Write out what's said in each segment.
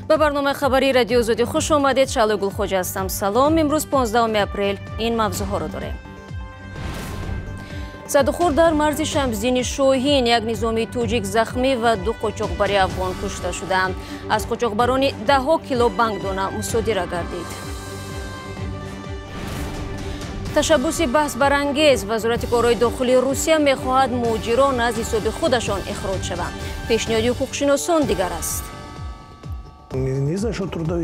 به برنامه خبری رادیو آزادی خوش آمدید. شعله گلخوجه هستم. سلام. امروز 15 اپریل این موضوع ها رو داریم. زدخور در مرز شمزین شوهین یک نظامی توجیک زخمی و 2 قاچاقبر افغان کشته شدند. از قاچاقبران 10 کیلو بانکدانه مصادره گردید. تشبوس بحث برانگیز. وزارت کارهای داخلی روسیه میخواهد مهاجران از حساب خودشان اخراج شوند. پیشنهاد حقوقشناسان دیگر است.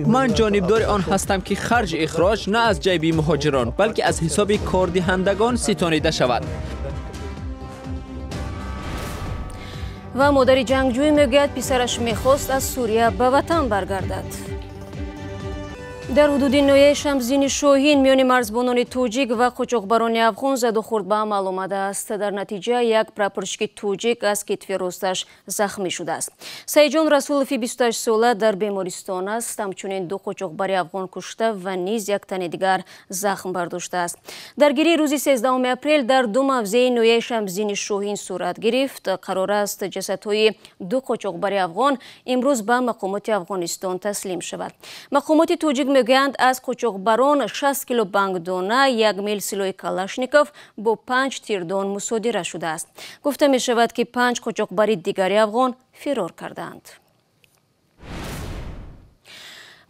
من جانبدار آن هستم که خرج اخراج نه از جیب مهاجران بلکه از حساب کاردهندگان ستانیده شود. و مادر جنگجوی میگوید پسرش میخواست از سوریه به وطن برگردد. در حدود نویه شمزین شوهین میان مرزبانان توجیک و قاچاقبران افغان زد و خورد به عمل آمده است. در نتیجه یک پراپورشکی توجیک از کتف راستش زخمی شده است. سعیدجان رسولوفی 28 ساله در بیمارستان است. همچنین 2 قاچاقبر افغان کشته و نیز یک تن دیگر زخم برداشته است. درگیری روز 13 اپریل در 2 موضع نویه شمزین شوهین صورت گرفت. قرار است جسدهای 2 قاچاقبر افغان امروز به مقامات افغانستان تسلیم شود. مقامات توجیک میگویند از قاچاقبران 60 کیلو بانکدانه، 1 میل سلاح کلاشنیکوف با 5 تیردان مصادره شده است. گفته می شود که 5 قاچاقبر دیگری افغان فرار کردند.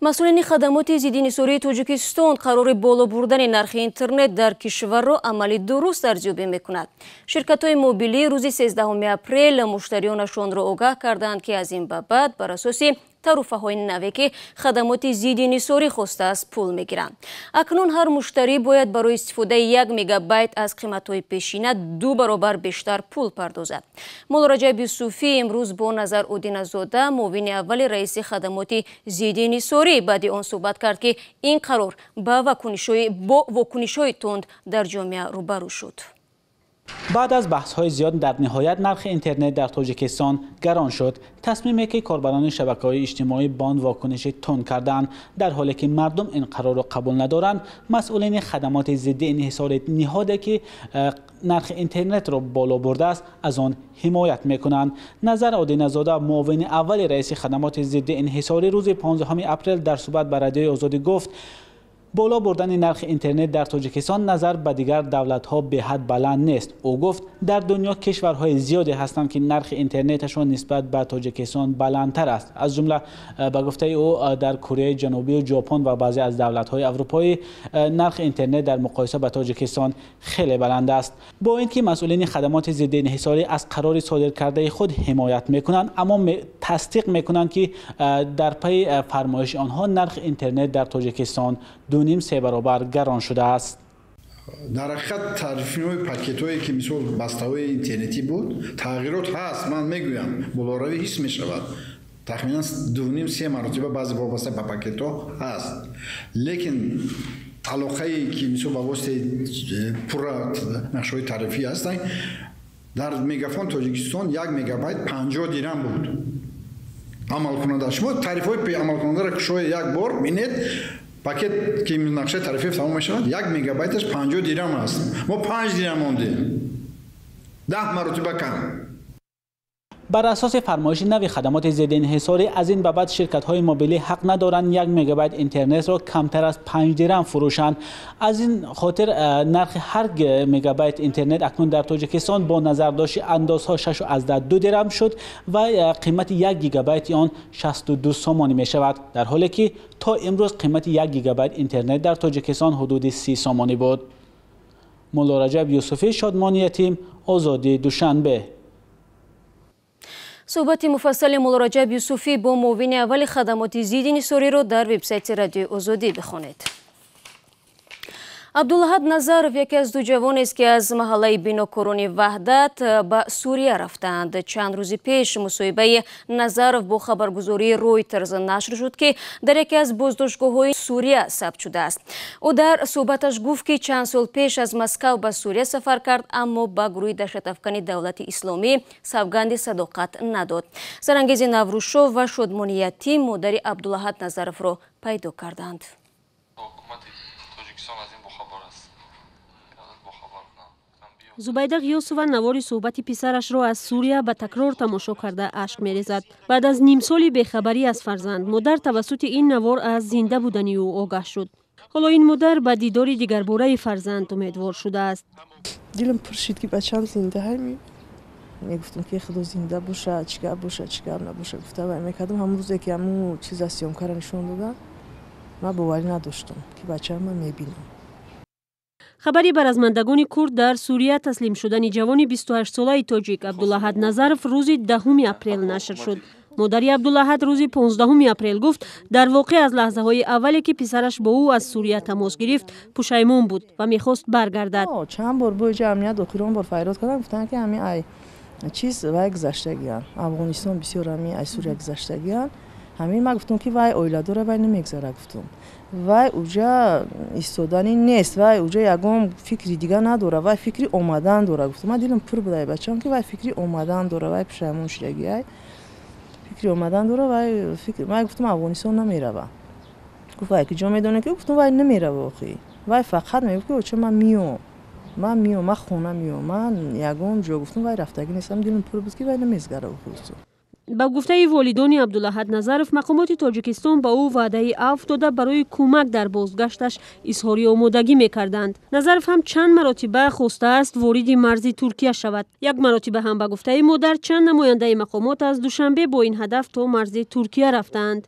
مسئولین خدمات ضدانحصاری تاجیکستان قرار بالا بردن نرخ اینترنت در کشور را عملی درست ارزیابی میکند. شرکت‌های موبیلی روز 13 اپریل مشتریانشان را آگاه کردند که از این به بعد بر اساس تعرفه های نوی که خدمات ضدانحصاری خواسته است پول میگیرند. اکنون هر مشتری باید برای استفاده 1 مگابایت از قیمت های پیشینه 2 برابر بیشتر پول پردازد. مولا رجب یوسفی امروز با نظر اودینزاده معاون اول رئیس خدمات ضدانحصاری بعد آن صحبت کرد که این قرار با واکنش‌های تند در جامعه روبرو شد. بعد از بحث‌های زیاد در نهایت نرخ اینترنت در تاجیکستان گران شد. تصمیمی که کاربران شبکه‌های اجتماعی باند واکنش تند کردند در حالی که مردم این قرار را قبول ندارند. مسئولین خدمات ضد انحصار نهادی که نرخ اینترنت را بالا برده است از آن حمایت می‌کنند. نظر اودینزاده معاون اول رئیس خدمات ضد انحصاری روز 15 اپریل در صحبت با رادیوی آزادی گفت بالا بردن نرخ اینترنت در تاجیکستان نظر به دیگر دولت‌ها به حد بلند نیست. او گفت در دنیا کشورهای زیادی هستند که نرخ اینترنتشان نسبت به تاجیکستان بلندتر است. از جمله به گفته او در کره جنوبی و ژاپن و بعضی از دولت‌های اروپایی نرخ اینترنت در مقایسه با تاجیکستان خیلی بلند است. با اینکه مسئولین خدمات ضد انحصاری از قرار صادر کرده خود حمایت می‌کنند اما تصدیق می‌کنند که در پی فرمایش آنها نرخ اینترنت در تاجیکستان 2.5-3 برابر گران شده است. در حقیقت تعرفه‌های پاکت‌هایی که مثل بسته‌های اینترنتی بود تغییرات هست. من میگویم بالاروی حس می‌شود. تقریباً 2.5-3 مرتبه بعضی وابسته به پاکت‌ها هست. لیکن علاقه‌ای که مثل با واسطه پر نقشه‌های تعرفی هستند در میگافون تاجیکستان 1 مگابایت 50 درهم بود. عمل کننده شما تعرفه‌های عمل کننده را که شما یک بار ببینید پاکت که نقشه تعرفه تمام میشود 1 مگابایتش 50 درهم است. ما 5 درهم موندیم. 10 مرتبه کم. بر اساس فرمایش نوی خدمات ضد انحصاری از این به بعد شرکت‌های موبیلی حق ندارند 1 مگابایت اینترنت را کمتر از 5 درهم فروشند. از این خاطر نرخ هر مگابایت اینترنت اکنون در تاجیکستان با نظرداشت اندازها 6.2 درهم شد و قیمت 1 گیگابایت آن 62 سومانی می شود، در حالی که تا امروز قیمت 1 گیگابایت اینترنت در تاجیکستان حدود 30 سومانی بود. مولا رجب یوسفی، شادمانی یتیم، آزادی دوشنبه. صحبت مفصل مولا رجب یوسفی با معاون اول خدمات ضدانحصاری را در وبسایت رادیو آزادی بخوانید. عبدالحد نظرов یکی از 2 جوان است که از محله بیناکاران وحدت به سوریه رفتند. چند روز پیش مصاحبه نظرов با خبرگزاری رویترز نشر شد که در یکی از بازداشتگاه‌های سوریه ثبت شده است. او در صحبتش گفت که چند سال پیش از مسکو به سوریه سفر کرد اما به گروه دهشت‌افکن دولت اسلامی سوگند صداقت نداد. سرانگیز نوروشو و شادمانی یتیم مادر عبدالحد نظرов را پیدا کردند. زبیده غیاسова навори صحبت پسرش را از سوریه به تکرار تماشا کرده اشک می‌ریزد. بعد از نیم سالی بیخبری از فرزند، مادر توسط این نوار از زنده بودن او آگاه شد. حالا این مادر به دیدار دیگرباره فرزند امیدوار شده است. دلم پر شد که بچه‌م زنده هست. میگفتم که خدا زنده باشه، چیکار باشه، چیکار نباشه. گفتم و میکردم همون روزی که همون چیز از سیامکار نشون دادن، من باوری نداشتم که بچه‌م میبینم. خبری بر از ماندگان کرد در سوریه تسلیم شدن جوان 28 ساله تاجیک عبداللهد نظرف روز 10 اپریل نشر شد. مادر عبداللهد روز 15 اپریل گفت در واقع از لحظه های اولی که پسرش با او از سوریه تماس گرفت پشیمون بود و میخواست برگردد. چند بار با جمعیت داخلون بار فریاد کردن، گفتن که همین ای چیز وای گذشتگیان افغانستان بسیار همین ای سوریه گذشتگیان. همین ما گفتم که وای اویلا داره وای نمیگذره. گفتم وای اوجا ایستادنی نیست، وای اوجا یگام فکری دیگه نداره، وای فکری اومدن داره. گفتم من دلم پر بوده بچه‌ام که وای فکری اومدن داره، وای پشیمون شدگی فکری اومدن داره، وای فکر من گفتم افغانستان نمیره. گفت وای که جا میدونه که گفتم وای نمیره واقعی، وای فقط میگه که چه من میام من خونه میام، من یگام جا گفتم وای رفتگی نیستم. دلم پر بود که وای نمیزگره خودش. با گفته والدین عبداللهد نظرف مقامات تاجیکستان با او وعده عفو داده برای کمک در بازگشتش اظهار آمادگی میکردند. نظرف هم چند مرتبه خواسته است وارد مرز ترکیه شود. یک مرتبه هم با گفته مادر چند نماینده مقامات از دوشنبه با این هدف تا مرز ترکیه رفتند.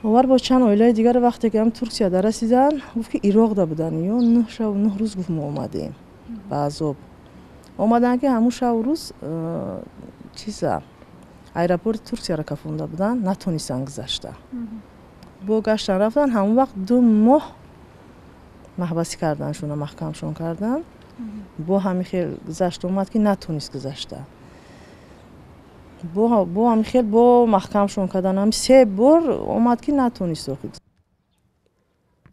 اور با چند عائله دیگر وقتی که هم ترکیه در رسیدن گفت که عراق ده بودن یا 9 شب و 9 روز گفت ما اومدیم. بعضا اومدن که همون شب و روز چیزا ایرپورت ترکیه را کفونده بودن، نتونستن گذشته. با گشتن رفتن همون وقت 2 ماه محبسی کردنشون، محکمشون کردن. با همین خیلی گذشت اومد که نتونست گذشته. با همین خیلی با محکمشون کردن هم 3 بار اومد که نتونست گذشته.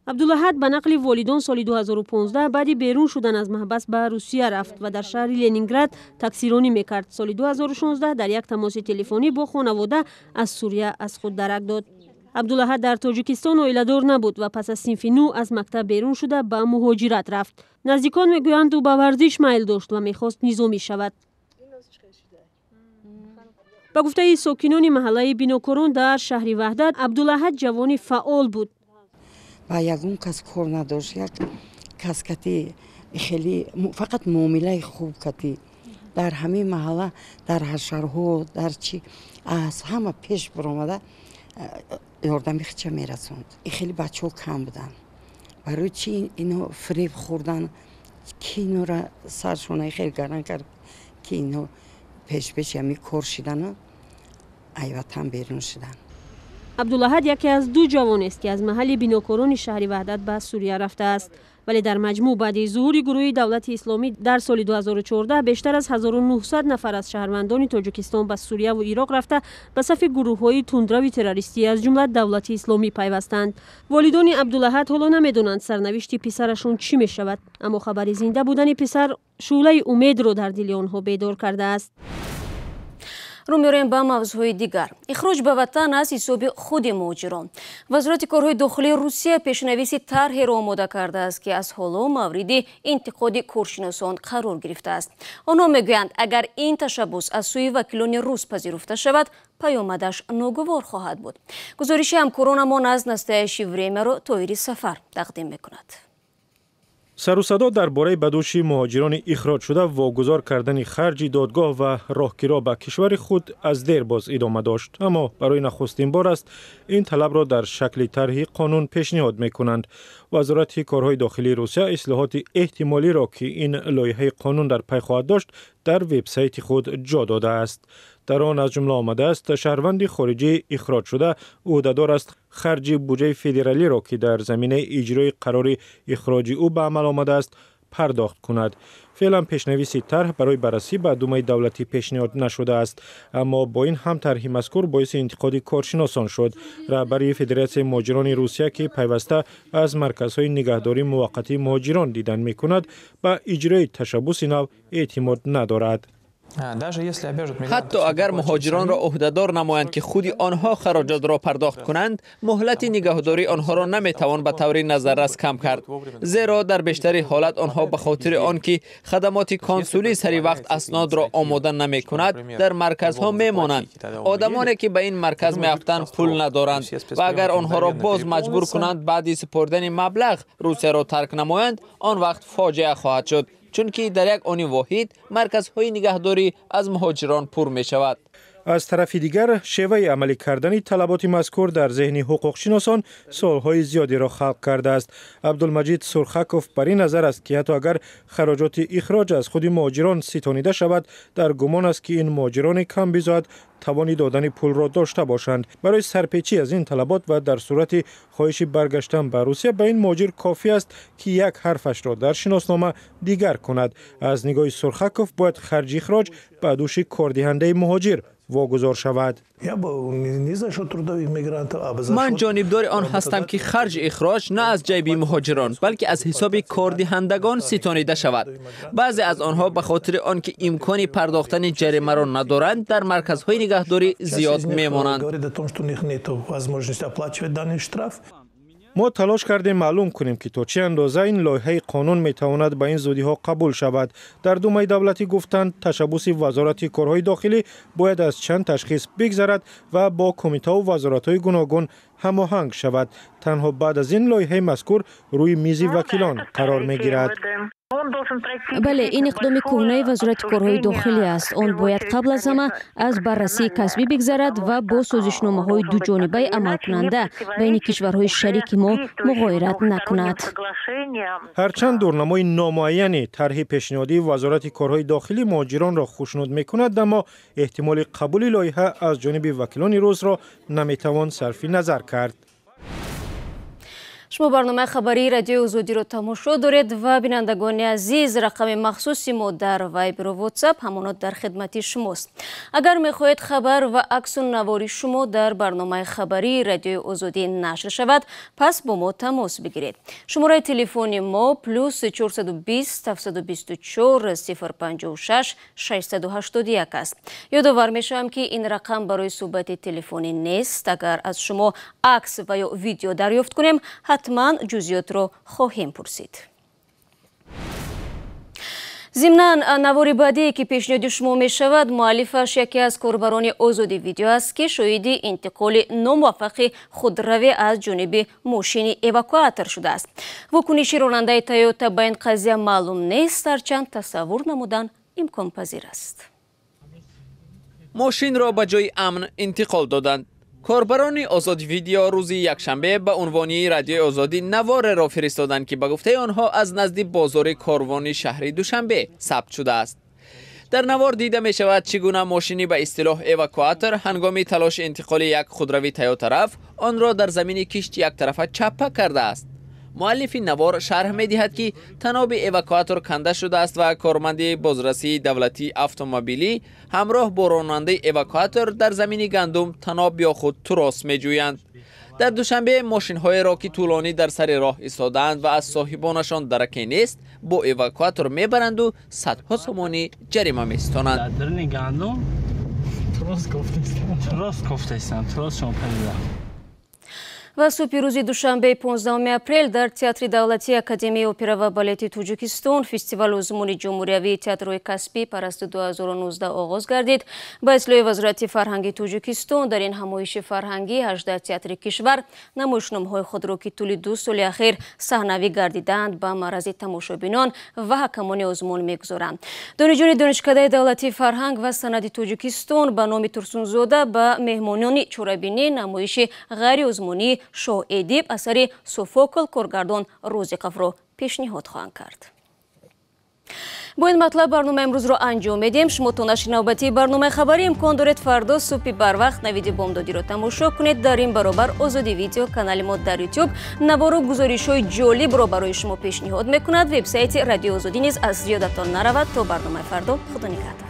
عبداللهد به نقل والدان سال 2015 بعد بیرون شدن از محبس به روسیه رفت و در شهر لنینگراد تاکسیرانی میکرد. سال 2016 در یک تماس تلفنی با خانواده از سوریه از خود درک داد. عبداللهد در تاجیکستان عائله‌دار نبود و پس از صنف 9 از مکتب بیرون شده به مهاجرت رفت. نزدیکان میگویند او به ورزش میل داشت و میخواست نظامی شود. با گفته ساکنان محله بینوکورون در شهر وحدت، عبداللهد جوانی فعال بود. و یگون کس کار نداشت، یک کس کتی خیلی فقط معامله خوب کتی در همه محله، در حشرها، در چی از همه پیش برآمده یاردمی خیلی میرسوند. خیلی بچه ها کم بودن، برای چی اینو فریب خوردن که اینو را سرشونه خیلی گران کرد که اینو پیش همی کار شدن ایوطن بیرون شدن. عبداللهد یکی از 2 جوان است که از محل بینوکورون شهر وحدت به سوریه رفته است، ولی در مجموع بعد ظهور گروه دولت اسلامی در سال 2014 بیشتر از 1900 نفر از شهروندان تاجیکستان به سوریه و عراق رفته به صف گروه‌های تندرو تروریستی از جمله دولت اسلامی پیوستند. والدان عبداللهد حالا نمیدونند سرنوشت پسرشون چی می شود، اما خبر زنده بودن پسر شعله امید رو در دل آنها بیدار کرده است. رو می‌رویم به موضوع دیگر. اخراج به وطن از حساب خود مهاجران. وزارت کارهای داخلی روسیه پیشنویس طرحی را آماده کرده است که از حالا مورد انتقاد کارشناسان قرار گرفته است. آنها میگویند اگر این تشبس از سوی وکیلان روس پذیرفته شود، پیامدش ناگوار خواهد بود. گزارش همکارانمان از نستایش وریمه را طاهری سفر تقدیم می‌کند. سر و صدا درباره بدوش مهاجران اخراج شده واگذار کردن خرج دادگاه و راهگیری به کشور خود از دیر باز ادامه داشت، اما برای نخستین بار است این طلب را در شکل طرح قانون پیشنهاد می‌کنند. وزارت کارهای داخلی روسیه اصلاحات احتمالی را که این لایحه قانون در پی خواهد داشت در وبسایت خود جا داده است. در آن از جمله آمده است شهروند خارجی اخراج شده عهده‌دار است خرج بودجه فدرالی را که در زمینه اجرای قرار اخراج او به عمل آمده است پرداخت کند. فعلا پیشنویس طرح برای بررسی به دومه دولتی پیشنهاد نشده است، اما با این هم طرح مذکور باعث انتقاد کارشناسان شد. رهبری فدراسیون مهاجران روسیه که پیوسته از مرکزهای نگهداری موقتی مهاجران دیدن می‌کند به اجرای تشبس نو اعتماد ندارد. حتی اگر مهاجران را عهدهدار نمایند که خود آنها خراجات را پرداخت کنند، مهلت نگهداری آنها را نمیتوان به طور نظررس کم کرد، زیرا در بیشتر حالت آنها به خاطر آنکه خدمات کنسولی سری وقت اسناد را آماده نمی کند در مرکزها میمانند. آدمانی که به این مرکز میافتند پول ندارند و اگر آنها را باز مجبور کنند بعد سپردن مبلغ روسیه را ترک نمایند، آن وقت فاجعه خواهد شد، چون که در یک آن واحد مرکزهای نگهداری از مهاجران پر می شود. از طرف دیگر شیوه عملی کردن طلبات مذکور در ذهن حقوقشناسان سالهای زیادی را خلق کرده است. عبدالمجید سرخکوف بر این نظر است که حتی اگر خراجات اخراج از خود مهاجران ستانیده شود، در گمان است که این مهاجران کم بیزاد توانی دادن پول را داشته باشند. برای سرپیچی از این طلبات و در صورت خواهش برگشتن به روسیه به این مهاجر کافی است که یک حرفش را در شناسنامه دیگر کند. از نگاه سرخکوف باید خرج اخراج به دوش کاردهنده مهاجر واگذار شود. من جانبدار آن هستم که خرج اخراج نه از جیب مهاجران بلکه از حساب کاردهندگان ستانیده شود. بعضی از آنها به خاطر آنکه امکان پرداختن جریمه را ندارند در مرکزهای نگهداری زیاد میمانند. ما تلاش کردیم معلوم کنیم که تا چه اندازه این لایحه قانون میتواند به این زودی ها قبول شود. در دومه دولتی گفتند تشبث وزارت کارهای داخلی باید از چند تشخیص بگذرد و با کمیته و وزارت‌های گوناگون هماهنگ شود. تنها بعد از این لایحه مذکور روی میز وکیلان قرار میگیرد. بله، این اقدام کهنه وزارت کارهای داخلی است. آن باید قبل از همه از بررسی کسبی بگذرد و با سازشنامه‌های دو جانبه عمل کننده بین کشورهای شریک ما مغایرت نکند. هرچند دورنمای نامعینی طرح پیشنهادی وزارت کارهای داخلی مهاجران را خوشنود میکند، اما احتمال قبول لایحه از جانب وکیلان روس را نمیتوان صرف نظر کرد. شما برنامه خبری رادیو آزادی رو تماشا دارید و بینندگان عزیز، رقم مخصوصی ما در وایبر و واتساپ همانات در خدمت شماست. اگر میخواهید خبر و عکس و نواری شما در برنامه خبری رادیو آزادی نشر شود، پس با ما تماس بگیرید. شماره تلفن ما +420 724 056 681 است. یادآور میشم که این رقم برای صحبت تلفنی نیست. اگر از شما عکس و یا ویدیو دریافت کنیم، حتما جزئیات رو خواهیم پرسید. ضمناً نوار بعدی که پیشنهاد شما می شود مؤلفش یکی از کاربران آزادی ویدیو است که شاهد انتقال ناموفق خودروی از جانب ماشین اواکواتور شده است. واکنش راننده تویوتا به این قضیه معلوم نیست، هرچند تصور نمودن امکان پذیر است. ماشین را به جای امن انتقال دادند. کاربران آزادی ویدیو روز یکشنبه به عنوان رادیو آزادی نوار را فرستادند که به گفته آنها از نزد بازار کاروانی شهر دوشنبه ثبت شده است. در نوار دیده می شود چگونه ماشینی به اصطلاح اواکواتور هنگام تلاش انتقال یک خودروی تویوتا رفت آن را در زمین کشت یک طرفه چپه کرده است. مؤلف نوار شرح می دهد که تناب اواکواتور کنده شده است و کارمند بازرسی دولتی اتومبیلی همراه با راننده اواکواتور در زمین گندم تناب یا خود تراس می جویند. در دوشنبه ماشین های را که طولانی در سر راه ایستادند و از صاحبانشان درکی نیست با اواکواتور می برند و صدها سومانی جریمه می ستانند. در گندم تراس گفتند تراس شما و صبح روز دوشنبه 15 اپریل در تئاتر دولتی اکادمی اپرا و بالت توجیکستان فستیوال ازمون جمهوریوی تئاترهای کسبی پرست 2019 آغاز گردید. با اصلاح وزارت فرهنگی توجیکستان در این همایش فرهنگی 18 تئاتر کشور نمایشنامه‌های خود را که طول 2 سال اخیر صحنوی گردیدند به معرض تماشابینان و حکمان ازمون میگذارند. دانشجویان دانشکده دولتی فرهنگ و سند توجیکستان به نام ترسونزاده به مهمانان چورابینی نمایش غیر ازمونی شو ادیب اثر سوفوکل کارگردان روزیقوف را پیشنهاد خواهند کرد. با این مطلب برنامه امروز را انجام میدیم. شما تا نشر نوبتی برنامه خبری امکان دارید فردا صبح بر وقت نوید بامدادی را تماشا کنید. در این برابر آزادی ویدیو کانال ما در یوتیوب نوار و گزارش‌های جالب را برای شما پیشنهاد میکند. وبسایت رادیو آزادی نیز از یادتان نرود. تا برنامه فردا، خدا نگهدار.